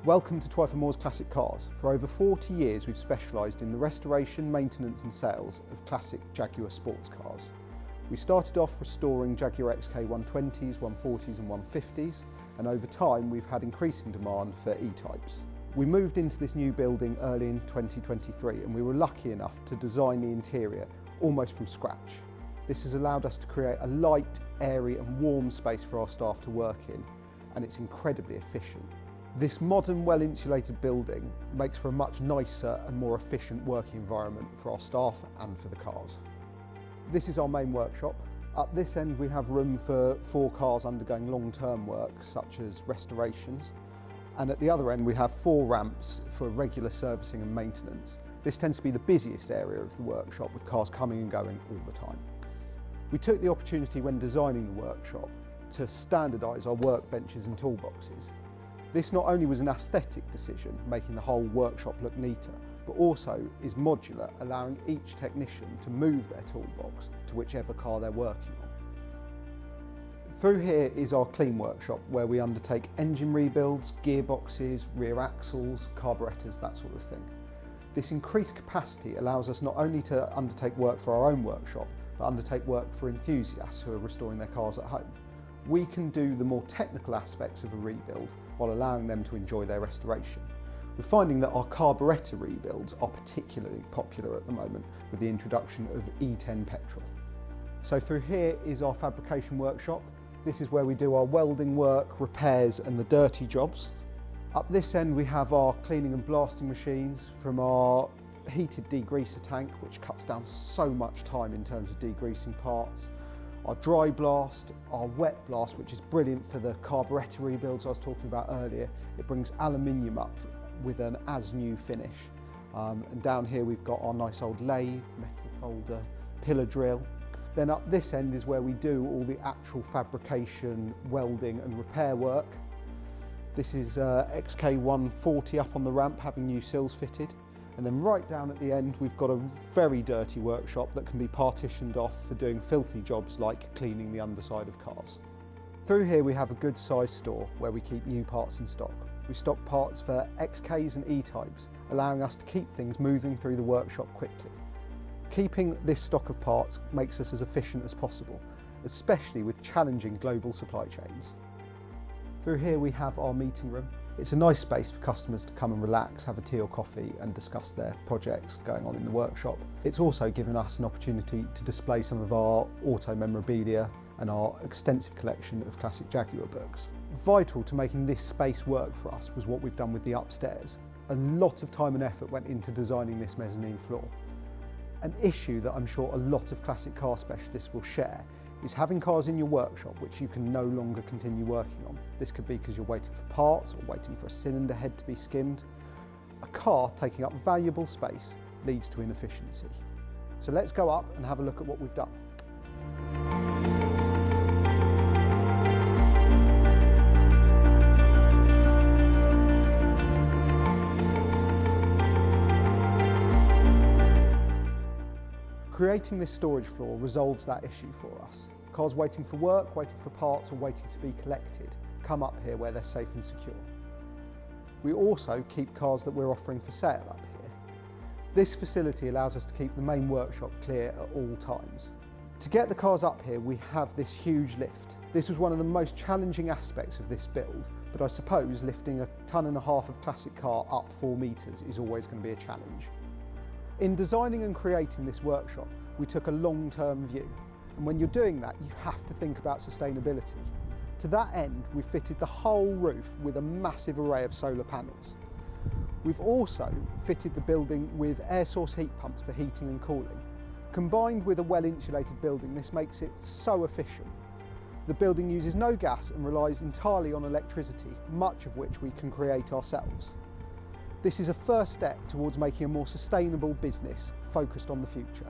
Welcome to Twyford Classic Cars. For over 40 years we've specialised in the restoration, maintenance and sales of classic Jaguar sports cars. We started off restoring Jaguar XK120s, 140s and 150s, and over time we've had increasing demand for E-Types. We moved into this new building early in 2023 and we were lucky enough to design the interior almost from scratch. This has allowed us to create a light, airy and warm space for our staff to work in, and it's incredibly efficient. This modern, well-insulated building makes for a much nicer and more efficient working environment for our staff and for the cars. This is our main workshop. Up this end we have room for 4 cars undergoing long-term work such as restorations, and at the other end we have 4 ramps for regular servicing and maintenance. This tends to be the busiest area of the workshop with cars coming and going all the time. We took the opportunity when designing the workshop to standardise our workbenches and toolboxes. This not only was an aesthetic decision, making the whole workshop look neater, but also is modular, allowing each technician to move their toolbox to whichever car they're working on. Through here is our clean workshop, where we undertake engine rebuilds, gearboxes, rear axles, carburettors, that sort of thing. This increased capacity allows us not only to undertake work for our own workshop, but undertake work for enthusiasts who are restoring their cars at home. We can do the more technical aspects of a rebuild while allowing them to enjoy their restoration. We're finding that our carburettor rebuilds are particularly popular at the moment with the introduction of E10 petrol. So through here is our fabrication workshop. This is where we do our welding work, repairs and the dirty jobs. Up this end we have our cleaning and blasting machines, from our heated degreaser tank, which cuts down so much time in terms of degreasing parts, our dry blast, our wet blast, which is brilliant for the carburettor rebuilds I was talking about earlier. It brings aluminium up with an as-new finish. And down here we've got our nice old lathe, metal folder, pillar drill. Then up this end is where we do all the actual fabrication, welding and repair work. This is XK140 up on the ramp, having new sills fitted. And then right down at the end we've got a very dirty workshop that can be partitioned off for doing filthy jobs like cleaning the underside of cars. Through here we have a good sized store where we keep new parts in stock. We stock parts for XKs and E-Types, allowing us to keep things moving through the workshop quickly. Keeping this stock of parts makes us as efficient as possible, especially with challenging global supply chains. Through here we have our meeting room. It's a nice space for customers to come and relax, have a tea or coffee and discuss their projects going on in the workshop. It's also given us an opportunity to display some of our auto memorabilia and our extensive collection of classic Jaguar books. Vital to making this space work for us was what we've done with the upstairs. A lot of time and effort went into designing this mezzanine floor. An issue that I'm sure a lot of classic car specialists will share is having cars in your workshop which you can no longer continue working on. This could be because you're waiting for parts or waiting for a cylinder head to be skimmed. A car taking up valuable space leads to inefficiency. So let's go up and have a look at what we've done. Creating this storage floor resolves that issue for us. Cars waiting for work, waiting for parts or waiting to be collected come up here where they're safe and secure. We also keep cars that we're offering for sale up here. This facility allows us to keep the main workshop clear at all times. To get the cars up here we have this huge lift. This was one of the most challenging aspects of this build, but I suppose lifting 1.5 tons of classic car up 4 metres is always going to be a challenge. In designing and creating this workshop, we took a long-term view, and when you're doing that, you have to think about sustainability. To that end, we've fitted the whole roof with a massive array of solar panels. We've also fitted the building with air source heat pumps for heating and cooling. Combined with a well-insulated building, this makes it so efficient. The building uses no gas and relies entirely on electricity, much of which we can create ourselves. This is a first step towards making a more sustainable business focused on the future.